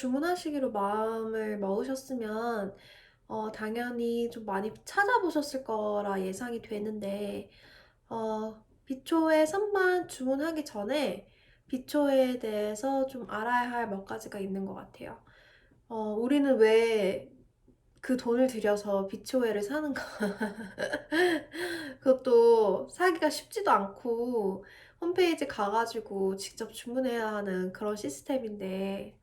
주문하시기로 마음을 먹으셨으면 당연히 좀 많이 찾아보셨을 거라 예상이 되는데 비초의 선반 주문하기 전에 비초에 대해서 좀 알아야 할 몇 가지가 있는 것 같아요. 우리는 왜 그 돈을 들여서 비초회를 사는가? 그것도 사기가 쉽지도 않고 홈페이지 가가지고 직접 주문해야 하는 그런 시스템인데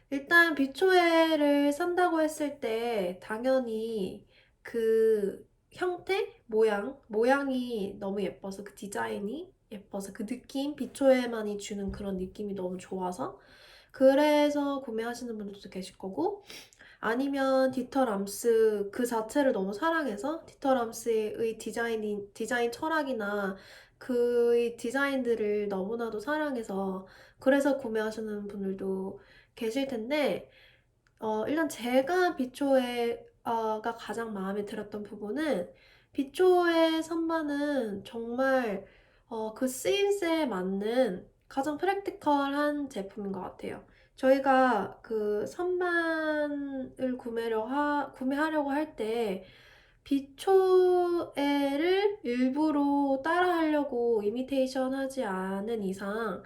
일단 비초회를 산다고 했을 때 당연히 그 형태? 모양이 너무 예뻐서 그 디자인이 예뻐서 그 느낌? 비초회만이 주는 그런 느낌이 너무 좋아서 그래서 구매하시는 분들도 계실 거고 아니면 디터람스 그 자체를 너무 사랑해서 디터람스의 디자인 철학이나 그의 디자인들을 너무나도 사랑해서 그래서 구매하시는 분들도 계실 텐데 일단 제가 비초가 가장 마음에 들었던 부분은 비초의 선반은 정말 그 쓰임새에 맞는 가장 프랙티컬한 제품인 것 같아요. 저희가 그 선반을 구매하려고 할 때 비초에를 일부러 따라하려고 이미테이션 하지 않은 이상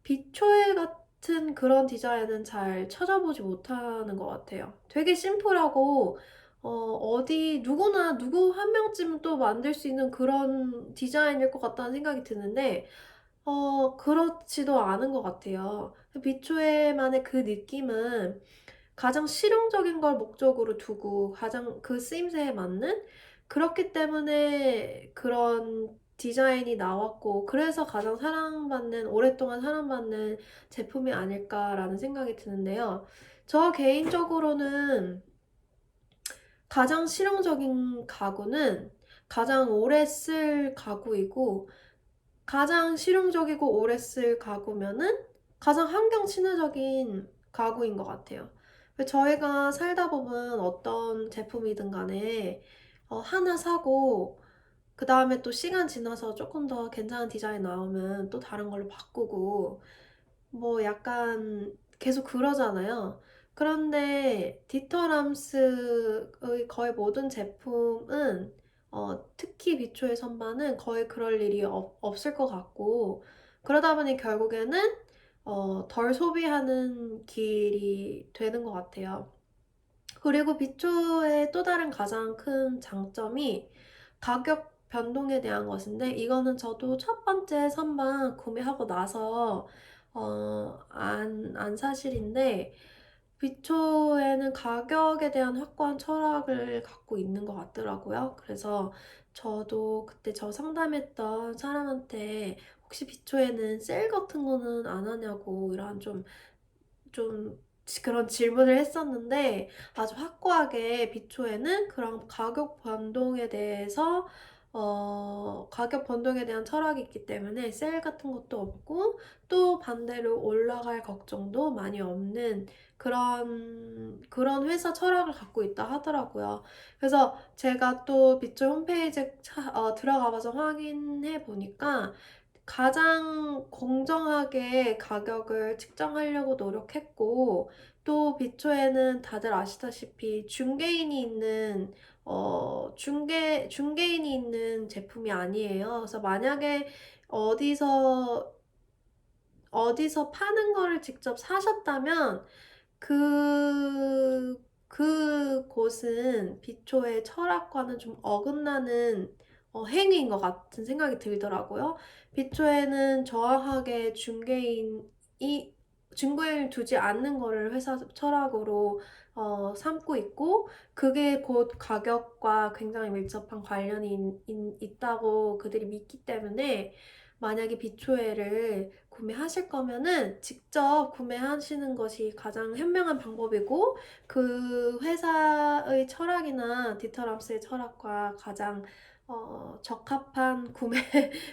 비초에 같은 그런 디자인은 잘 찾아보지 못하는 것 같아요. 되게 심플하고 어디 누구나 누구 한 명쯤은 또 만들 수 있는 그런 디자인일 것 같다는 생각이 드는데 그렇지도 않은 것 같아요. 비초에만의 그 느낌은 가장 실용적인 걸 목적으로 두고 가장 그 쓰임새에 맞는 그렇기 때문에 그런 디자인이 나왔고 그래서 가장 오랫동안 사랑받는 제품이 아닐까라는 생각이 드는데요. 저 개인적으로는 가장 실용적인 가구는 가장 오래 쓸 가구이고 가장 실용적이고 오래 쓸 가구면은 가장 환경 친화적인 가구인 것 같아요. 저희가 살다 보면 어떤 제품이든 간에 하나 사고 그 다음에 또 시간 지나서 조금 더 괜찮은 디자인 나오면 또 다른 걸로 바꾸고 뭐 약간 계속 그러잖아요. 그런데 디터람스의 거의 모든 제품은 특히 비초의 선반은 거의 그럴 일이 없을 것 같고 그러다 보니 결국에는 덜 소비하는 길이 되는 것 같아요. 그리고 비초의 또 다른 가장 큰 장점이 가격 변동에 대한 것인데 이거는 저도 첫 번째 선반 구매하고 나서 안 사실인데 비초에는 가격에 대한 확고한 철학을 갖고 있는 것 같더라고요. 그래서 저도 그때 저 상담했던 사람한테 혹시 비초에는 세일 같은 거는 안 하냐고 이런 좀 그런 질문을 했었는데 아주 확고하게 비초에는 그런 가격 변동에 대한 철학이 있기 때문에 세일 같은 것도 없고 또 반대로 올라갈 걱정도 많이 없는 그런 회사 철학을 갖고 있다 하더라고요. 그래서 제가 또 비초 홈페이지에 들어가봐서 확인해 보니까 가장 공정하게 가격을 측정하려고 노력했고, 또 비초에는 다들 아시다시피 중개인이 있는 제품이 아니에요. 그래서 만약에 어디서, 어디서 파는 거를 직접 사셨다면, 그 곳은 비초의 철학과는 좀 어긋나는 행위인 것 같은 생각이 들더라고요. 비초에는 정확하게 중개인을 두지 않는 거를 회사 철학으로 삼고 있고 그게 곧 가격과 굉장히 밀접한 관련이 있다고 그들이 믿기 때문에 만약에 비초회를 구매하실 거면은 직접 구매하시는 것이 가장 현명한 방법이고 그 회사의 철학이나 디터람스의 철학과 가장 적합한 구매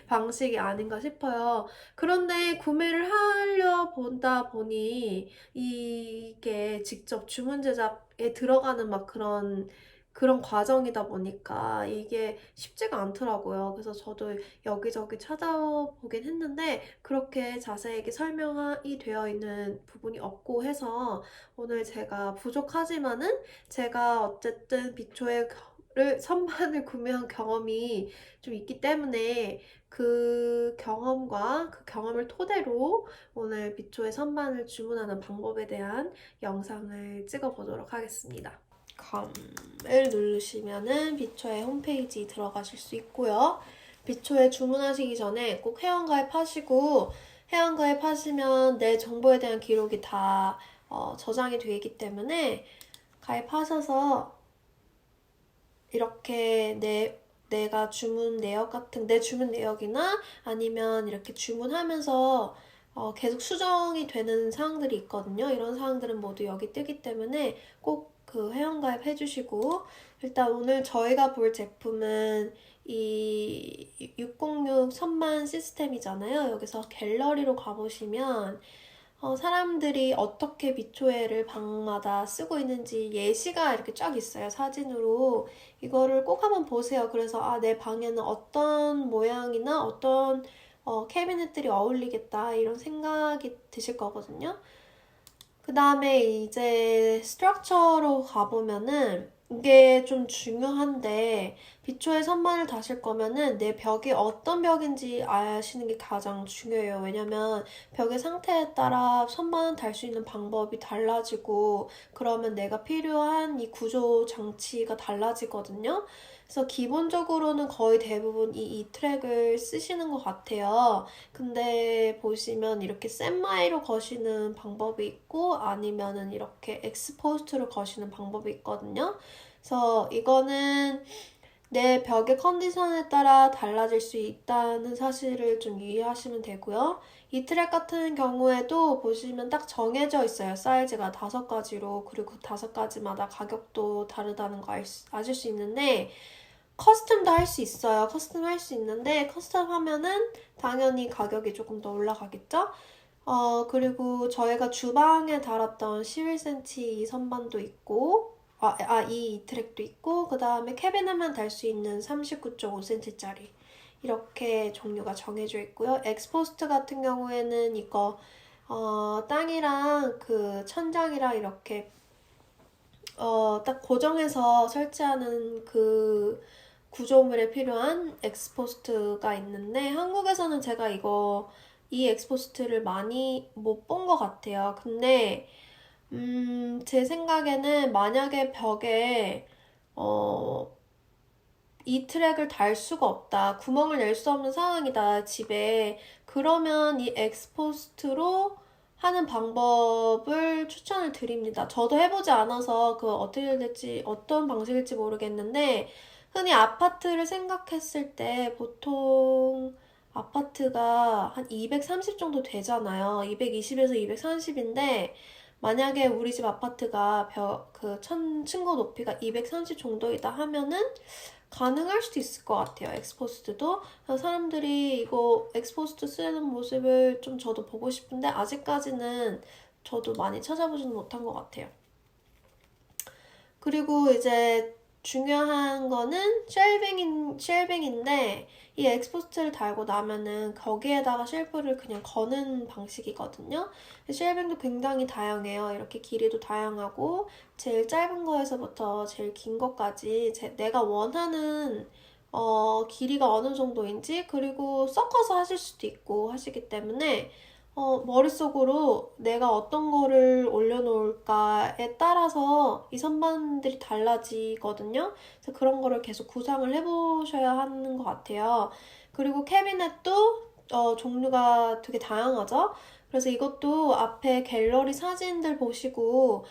방식이 아닌가 싶어요. 그런데 구매를 하려 보다 보니 이게 직접 주문 제작에 들어가는 막 그런 그런 과정이다 보니까 이게 쉽지가 않더라고요. 그래서 저도 여기저기 찾아보긴 했는데 그렇게 자세하게 설명이 되어 있는 부분이 없고 해서 오늘 제가 부족하지만은 제가 어쨌든 비초의 선반을 구매한 경험이 좀 있기 때문에 그 경험과 그 경험을 토대로 오늘 비초의 선반을 주문하는 방법에 대한 영상을 찍어보도록 하겠습니다. 컴을 누르시면은 비초의 홈페이지 들어가실 수 있고요. 비초에 주문하시기 전에 꼭 회원가입하시고 회원가입하시면 내 정보에 대한 기록이 다 저장이 되어 있기 때문에 가입하셔서 이렇게 내가 주문 내역 같은 내 주문 내역이나 아니면 이렇게 주문하면서 계속 수정이 되는 사항들이 있거든요. 이런 사항들은 모두 여기 뜨기 때문에 꼭 그 회원가입 해주시고 일단 오늘 저희가 볼 제품은 이 606 선반 시스템이잖아요. 여기서 갤러리로 가보시면 사람들이 어떻게 비초에를 방마다 쓰고 있는지 예시가 이렇게 쫙 있어요. 사진으로. 이거를 꼭 한번 보세요. 그래서 내 방에는 어떤 모양이나 어떤 캐비넷들이 어울리겠다 이런 생각이 드실 거거든요. 그 다음에 이제 스트럭처로 가보면은 이게 좀 중요한데 비초의 선반을 다실 거면은 내 벽이 어떤 벽인지 아시는 게 가장 중요해요. 왜냐면 벽의 상태에 따라 선반 달 수 있는 방법이 달라지고 그러면 내가 필요한 이 구조 장치가 달라지거든요. 그래서 기본적으로는 거의 대부분 이 트랙을 쓰시는 것 같아요. 근데 보시면 이렇게 샌마이로 거시는 방법이 있고 아니면은 이렇게 엑스포스트로 거시는 방법이 있거든요. 그래서 이거는 내 벽의 컨디션에 따라 달라질 수 있다는 사실을 좀 유의하시면 되고요. 이 트랙 같은 경우에도 보시면 딱 정해져 있어요. 사이즈가 5가지로. 그리고 5가지마다 가격도 다르다는 거 아실 수 있는데 커스텀도 할 수 있어요. 커스텀 할 수 있는데 커스텀 하면은 당연히 가격이 조금 더 올라가겠죠? 그리고 저희가 주방에 달았던 11cm 이 선반도 있고 이 트랙도 있고 그 다음에 캐비넷만 달 수 있는 39.5cm짜리 이렇게 종류가 정해져 있고요. 엑스포스트 같은 경우에는 이거 땅이랑 그 천장이랑 이렇게 딱 고정해서 설치하는 그 구조물에 필요한 엑스포스트가 있는데 한국에서는 제가 이 엑스포스트를 많이 못 본 것 같아요. 근데 제 생각에는 만약에 벽에 이 트랙을 달 수가 없다. 구멍을 낼 수 없는 상황이다. 집에. 그러면 이 엑스포스트로 하는 방법을 추천을 드립니다. 저도 해보지 않아서 그 어떻게 될지 어떤 방식일지 모르겠는데 흔히 아파트를 생각했을 때 보통 아파트가 한 230 정도 되잖아요. 220에서 230인데 만약에 우리 집 아파트가 층고 높이가 230 정도이다 하면은 가능할 수도 있을 것 같아요. 엑스포스트도. 사람들이 이거 엑스포스트 쓰는 모습을 좀 저도 보고 싶은데 아직까지는 저도 많이 찾아보지는 못한 것 같아요. 그리고 이제 중요한 거는 쉘빙인데 이 엑스포스트를 달고 나면은 거기에다가 쉘프를 그냥 거는 방식이거든요. 쉘빙도 굉장히 다양해요. 이렇게 길이도 다양하고 제일 짧은 거에서부터 제일 긴 것까지 내가 원하는 길이가 어느 정도인지 그리고 섞어서 하실 수도 있고 하시기 때문에 머릿속으로 내가 어떤 거를 올려놓을까에 따라서 이 선반들이 달라지거든요. 그래서 그런 거를 계속 구상을 해보셔야 하는 것 같아요. 그리고 캐비넷도 종류가 되게 다양하죠? 그래서 이것도 앞에 갤러리 사진들 보시고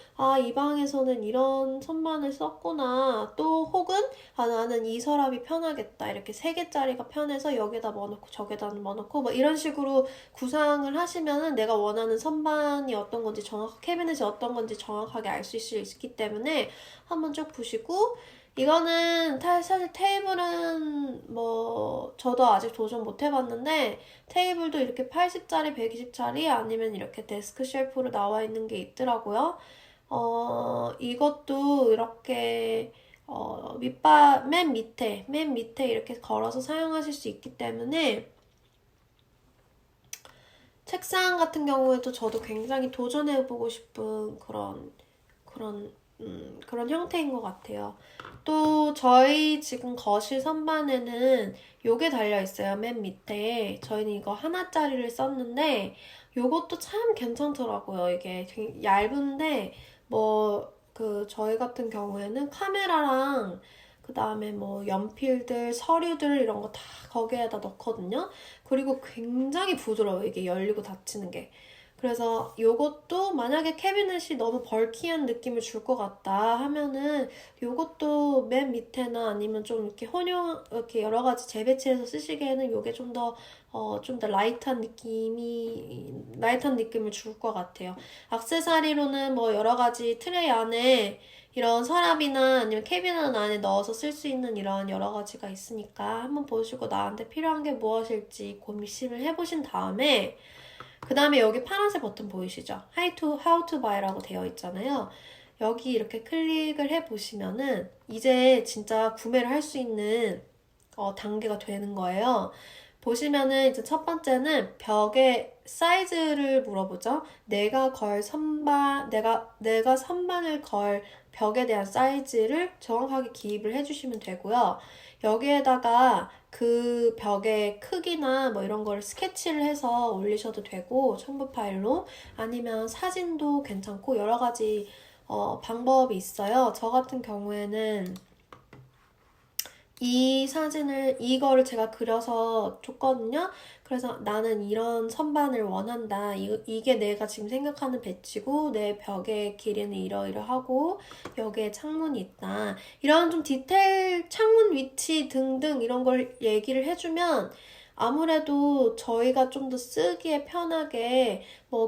이 방에서는 이런 선반을 썼구나. 또 혹은 나는 이 서랍이 편하겠다. 이렇게 3개짜리가 편해서 여기다 뭐 넣고 저기다 뭐 넣고 뭐 이런 식으로 구상을 하시면은 내가 원하는 선반이 어떤 건지 캐비넷이 어떤 건지 정확하게 알 수 있기 때문에 한번 쭉 보시고 이거는 사실 테이블은 뭐 저도 아직 도전 못 해봤는데 테이블도 이렇게 80짜리, 120짜리 아니면 이렇게 데스크 쉘프로 나와 있는 게 있더라고요. 이것도 이렇게 맨 밑에 이렇게 걸어서 사용하실 수 있기 때문에 책상 같은 경우에도 저도 굉장히 도전해보고 싶은 그런 형태인 것 같아요. 또 저희 지금 거실 선반에는 요게 달려있어요. 맨 밑에. 저희는 이거 하나짜리를 썼는데 요것도 참 괜찮더라고요. 이게 되게 얇은데 저희 같은 경우에는 카메라랑 그 다음에 연필들, 서류들 이런 거 다 거기에다 넣거든요. 그리고 굉장히 부드러워요. 이게 열리고 닫히는 게. 그래서 요것도 만약에 캐비넷이 너무 벌키한 느낌을 줄 것 같다 하면은 요것도 맨 밑에나 아니면 좀 이렇게 이렇게 여러 가지 재배치해서 쓰시기에는 요게 좀 더 라이트한 느낌을 줄 것 같아요. 액세서리로는 여러 가지 트레이 안에 이런 서랍이나 아니면 캐비넷 안에 넣어서 쓸 수 있는 이런 여러 가지가 있으니까 한번 보시고 나한테 필요한 게 무엇일지 고민을 해보신 다음에 그 다음에 여기 파란색 버튼 보이시죠? How to buy라고 되어 있잖아요. 여기 이렇게 클릭을 해보시면은 이제 진짜 구매를 할 수 있는 단계가 되는 거예요. 보시면은 이제 첫 번째는 벽의 사이즈를 물어보죠. 내가 선반을 걸 벽에 대한 사이즈를 정확하게 기입을 해주시면 되고요. 여기에다가 그 벽의 크기나 이런 거를 스케치를 해서 올리셔도 되고 첨부 파일로 아니면 사진도 괜찮고 여러 가지 방법이 있어요. 저 같은 경우에는 이거를 제가 그려서 줬거든요. 그래서 나는 이런 선반을 원한다. 이게 내가 지금 생각하는 배치고 내 벽의 길이는 이러이러하고 여기에 창문이 있다. 이런 좀 디테일 창문 위치 등등 이런 걸 얘기를 해주면 아무래도 저희가 좀 더 쓰기에 편하게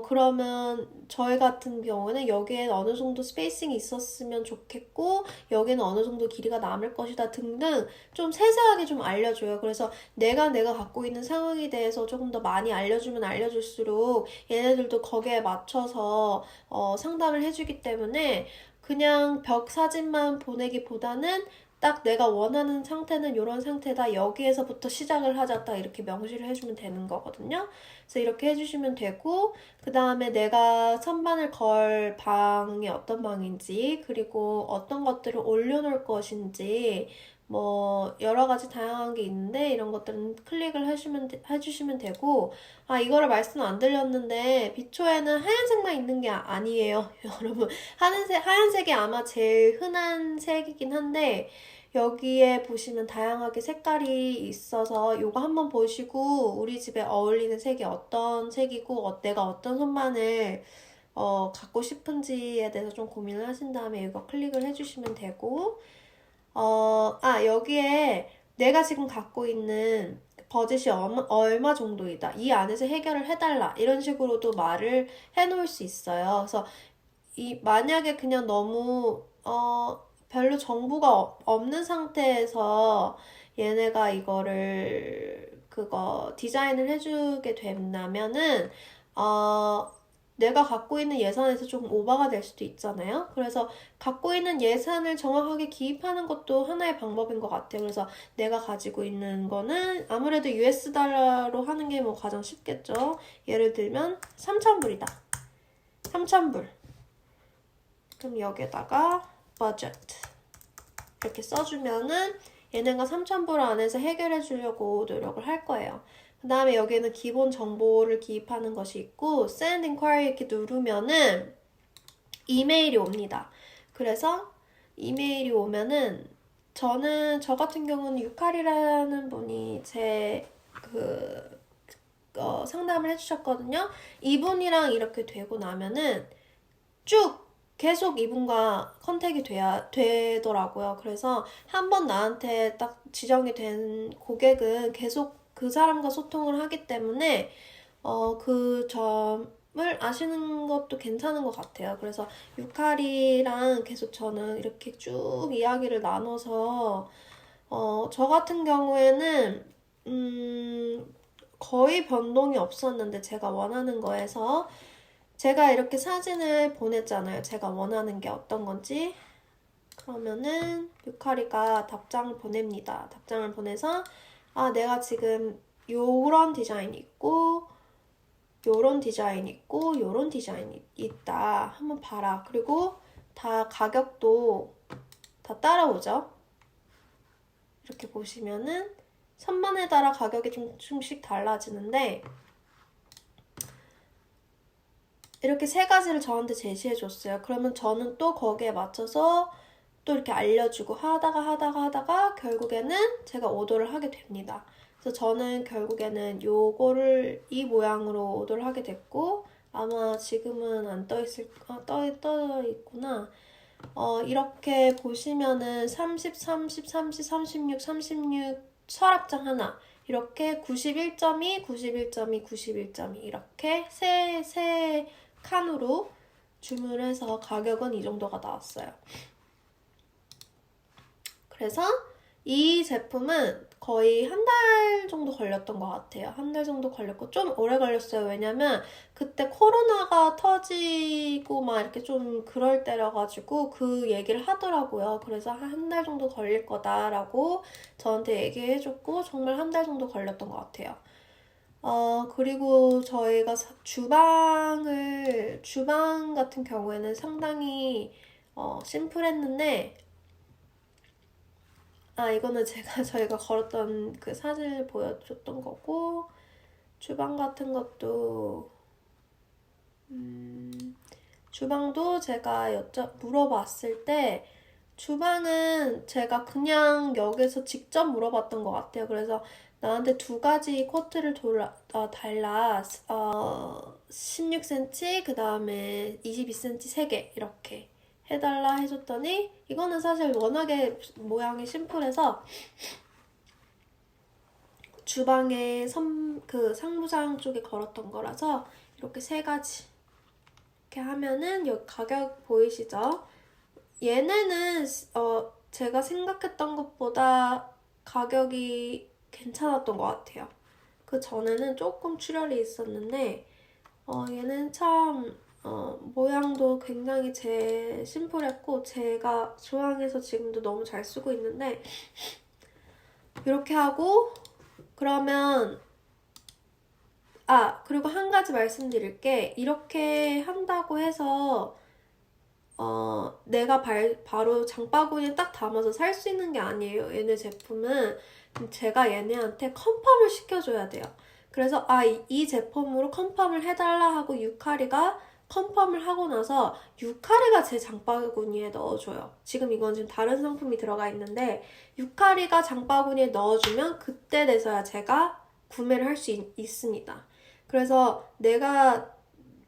그러면 저희 같은 경우는 여기에 어느 정도 스페이싱이 있었으면 좋겠고 여기는 어느 정도 길이가 남을 것이다 등등 좀 세세하게 좀 알려줘요. 그래서 내가 갖고 있는 상황에 대해서 조금 더 많이 알려주면 알려줄수록 얘네들도 거기에 맞춰서 상담을 해주기 때문에 그냥 벽 사진만 보내기보다는 딱 내가 원하는 상태는 이런 상태다. 여기에서부터 시작을 하자. 딱 이렇게 명시를 해주면 되는 거거든요. 그래서 이렇게 해주시면 되고 그 다음에 내가 선반을 걸 방이 어떤 방인지 그리고 어떤 것들을 올려놓을 것인지 여러 가지 다양한 게 있는데 이런 것들은 클릭을 해주시면 되고 이거를 말씀 안 드렸는데 비초에는 하얀색만 있는 게 아니에요. 여러분 하얀색이 아마 제일 흔한 색이긴 한데 여기에 보시면 다양하게 색깔이 있어서 이거 한번 보시고 우리 집에 어울리는 색이 어떤 색이고 내가 어떤 선반을 갖고 싶은지에 대해서 좀 고민을 하신 다음에 이거 클릭을 해주시면 되고 여기에 내가 지금 갖고 있는 버젯이 얼마 정도이다. 이 안에서 해결을 해달라. 이런 식으로도 말을 해놓을 수 있어요. 그래서 만약에 그냥 너무 별로 정보가 없는 상태에서 얘네가 이거를 디자인을 해주게 된다면은 내가 갖고 있는 예산에서 조금 오버가 될 수도 있잖아요. 그래서 갖고 있는 예산을 정확하게 기입하는 것도 하나의 방법인 것 같아요. 그래서 내가 가지고 있는 거는 아무래도 US 달러로 하는 게 가장 쉽겠죠. 예를 들면 3,000불이다. 3,000불. 그럼 여기에다가 budget 이렇게 써주면은 얘네가 3,000불 안에서 해결해 주려고 노력을 할 거예요. 그 다음에 여기에는 기본 정보를 기입하는 것이 있고 send inquiry 이렇게 누르면은 이메일이 옵니다. 그래서 이메일이 오면은 저 같은 경우는 유칼이라는 분이 상담을 해주셨거든요. 이분이랑 이렇게 되고 나면은 쭉 계속 이분과 컨택이 되더라고요. 그래서 한번 나한테 딱 지정이 된 고객은 계속 그 사람과 소통을 하기 때문에 그 점을 아시는 것도 괜찮은 것 같아요. 그래서 유카리랑 계속 저는 이렇게 쭉 이야기를 나눠서 저 같은 경우에는 거의 변동이 없었는데 제가 원하는 거에서 제가 이렇게 사진을 보냈잖아요. 제가 원하는 게 어떤 건지. 그러면은 유카리가 답장을 보냅니다. 답장을 보내서 내가 지금 요런 디자인이 있고 요런 디자인이 있고 요런 디자인이 있다. 한번 봐라. 그리고 다 가격도 다 따라오죠. 이렇게 보시면은 선반에 따라 가격이 좀씩 달라지는데 이렇게 세 가지를 저한테 제시해 줬어요. 그러면 저는 또 거기에 맞춰서 또 이렇게 알려주고 하다가 결국에는 제가 오더를 하게 됩니다. 그래서 저는 결국에는 요거를 이 모양으로 오더를 하게 됐고 아마 지금은 안 떠 있구나. 이렇게 보시면은 30, 30, 30, 36, 36 서랍장 하나 이렇게 91.2, 91.2, 91.2 이렇게 세 칸으로 주문해서 가격은 이 정도가 나왔어요. 그래서 이 제품은 거의 한 달 정도 걸렸던 것 같아요. 한 달 정도 걸렸고 좀 오래 걸렸어요. 왜냐면 그때 코로나가 터지고 막 이렇게 좀 그럴 때라가지고 그 얘기를 하더라고요. 그래서 한 달 정도 걸릴 거다라고 저한테 얘기해줬고 정말 한 달 정도 걸렸던 것 같아요. 그리고 저희가 주방 같은 경우에는 상당히 심플했는데 이거는 저희가 걸었던 그 사진을 보여줬던 거고, 주방 같은 것도, 주방도 제가 물어봤을 때, 주방은 제가 그냥 여기서 직접 물어봤던 것 같아요. 그래서 나한테 2가지 코트를 달라. 16cm, 그 다음에 22cm 3개, 이렇게. 해달라 해줬더니 이거는 사실 워낙에 모양이 심플해서 주방에 그 상부장 쪽에 걸었던 거라서 이렇게 3가지 이렇게 하면은 여기 가격 보이시죠? 얘네는 제가 생각했던 것보다 가격이 괜찮았던 것 같아요. 그 전에는 조금 출혈이 있었는데 얘는 참 모양도 굉장히 심플했고 제가 주방에서 지금도 너무 잘 쓰고 있는데 이렇게 하고 그러면 그리고 한 가지 말씀드릴 게 이렇게 한다고 해서 내가 바로 장바구니에 딱 담아서 살 수 있는 게 아니에요. 얘네 제품은 제가 얘네한테 컨펌을 시켜줘야 돼요. 그래서 이 제품으로 컨펌을 해달라 하고 유카리가 컨펌을 하고 나서 유카리가 제 장바구니에 넣어줘요. 지금 이건 지금 다른 상품이 들어가 있는데 유카리가 장바구니에 넣어주면 그때 돼서야 제가 구매를 할 수 있습니다. 그래서 내가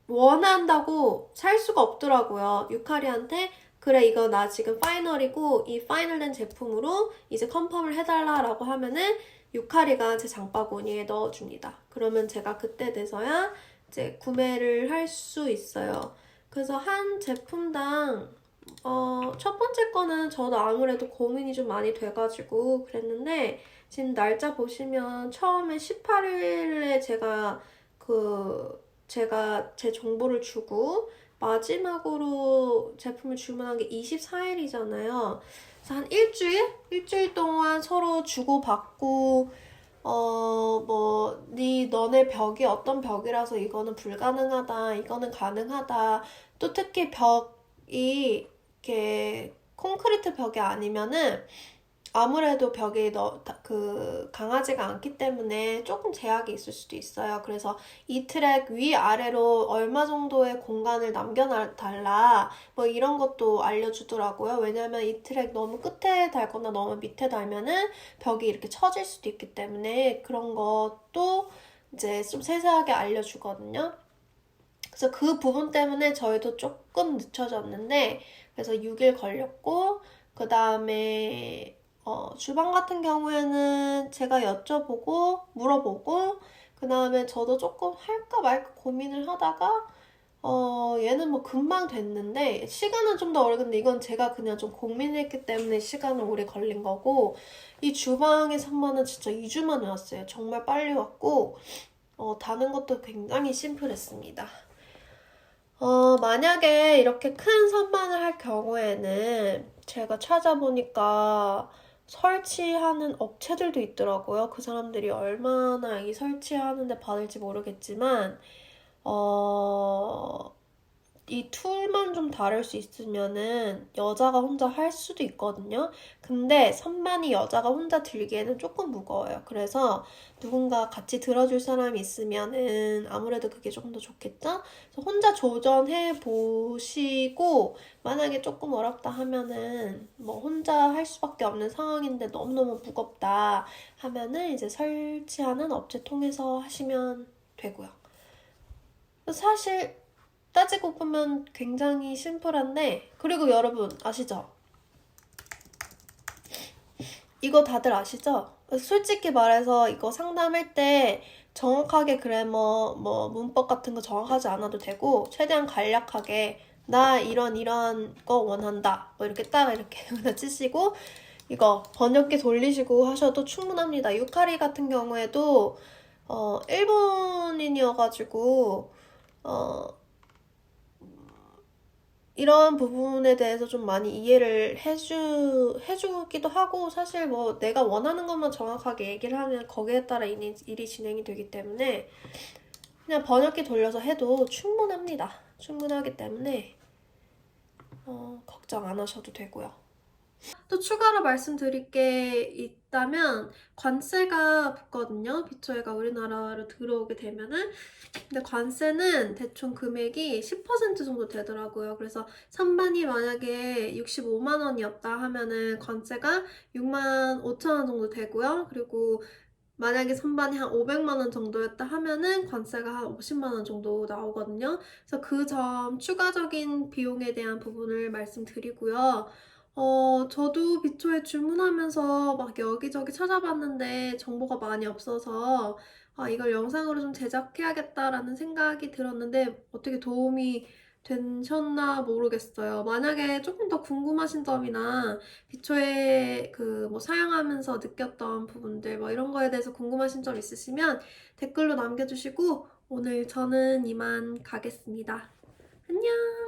원한다고 살 수가 없더라고요. 유카리한테 그래 이거 나 지금 파이널이고 이 파이널된 제품으로 이제 컨펌을 해달라라고 하면은 유카리가 제 장바구니에 넣어줍니다. 그러면 제가 그때 돼서야 이제 구매를 할 수 있어요. 그래서 한 제품당 첫 번째 거는 저도 아무래도 고민이 좀 많이 돼가지고 그랬는데 지금 날짜 보시면 처음에 18일에 제가 제 정보를 주고 마지막으로 제품을 주문한 게 24일이잖아요. 그래서 한 일주일 동안 서로 주고받고 너네 벽이 어떤 벽이라서 이거는 불가능하다, 이거는 가능하다. 또 특히 벽이 이렇게 콘크리트 벽이 아니면은 아무래도 벽이 강하지가 않기 때문에 조금 제약이 있을 수도 있어요. 그래서 이 트랙 위아래로 얼마 정도의 공간을 남겨달라 뭐 이런 것도 알려주더라고요. 왜냐면 이 트랙 너무 끝에 달거나 너무 밑에 달면은 벽이 이렇게 처질 수도 있기 때문에 그런 것도 이제 좀 세세하게 알려주거든요. 그래서 그 부분 때문에 저희도 조금 늦춰졌는데 그래서 6일 걸렸고 그 다음에 주방 같은 경우에는 제가 여쭤보고 물어보고 그 다음에 저도 조금 할까 말까 고민을 하다가 얘는 뭐 금방 됐는데 시간은 좀 더 오래 근데 이건 제가 그냥 좀 고민했기 때문에 시간은 오래 걸린 거고 이 주방의 선반은 진짜 2주 만에 왔어요. 정말 빨리 왔고 다는 것도 굉장히 심플했습니다. 만약에 이렇게 큰 선반을 할 경우에는 제가 찾아보니까 설치하는 업체들도 있더라고요. 그 사람들이 얼마나 이 설치하는데 받을지 모르겠지만, 이 툴만 좀 다를 수 있으면은 여자가 혼자 할 수도 있거든요. 근데 선반이 여자가 혼자 들기에는 조금 무거워요. 그래서 누군가 같이 들어줄 사람이 있으면은 아무래도 그게 조금 더 좋겠죠? 그래서 혼자 조정해 보시고 만약에 조금 어렵다 하면은 뭐 혼자 할 수밖에 없는 상황인데 너무너무 무겁다 하면은 이제 설치하는 업체 통해서 하시면 되고요. 사실 따지고 보면 굉장히 심플한데, 그리고 여러분 아시죠? 이거 다들 아시죠? 솔직히 말해서 이거 상담할 때 정확하게 그래머, 뭐 문법 같은 거 정확하지 않아도 되고 최대한 간략하게 나 이런 거 원한다 뭐 이렇게 딱 이렇게 여기다 치시고 이거 번역기 돌리시고 하셔도 충분합니다. 유카리 같은 경우에도 일본인이어가지고 이런 부분에 대해서 좀 많이 이해를 해주기도 하고, 사실 뭐 내가 원하는 것만 정확하게 얘기를 하면 거기에 따라 일이 진행이 되기 때문에 그냥 번역기 돌려서 해도 충분합니다. 충분하기 때문에 걱정 안 하셔도 되고요. 또 추가로 말씀드릴 게 있다면 관세가 붙거든요. 비초에가 우리나라로 들어오게 되면은. 근데 관세는 대충 금액이 10% 정도 되더라고요. 그래서 선반이 만약에 65만 원이었다 하면은 관세가 6만 5천 원 정도 되고요. 그리고 만약에 선반이 한 500만 원 정도였다 하면은 관세가 한 50만 원 정도 나오거든요. 그래서 그 점 추가적인 비용에 대한 부분을 말씀드리고요. 저도 비초에 주문하면서 막 여기저기 찾아봤는데 정보가 많이 없어서 이걸 영상으로 좀 제작해야겠다라는 생각이 들었는데 어떻게 도움이 되셨나 모르겠어요. 만약에 조금 더 궁금하신 점이나 비초에 그 뭐 사용하면서 느꼈던 부분들 뭐 이런 거에 대해서 궁금하신 점 있으시면 댓글로 남겨주시고 오늘 저는 이만 가겠습니다. 안녕!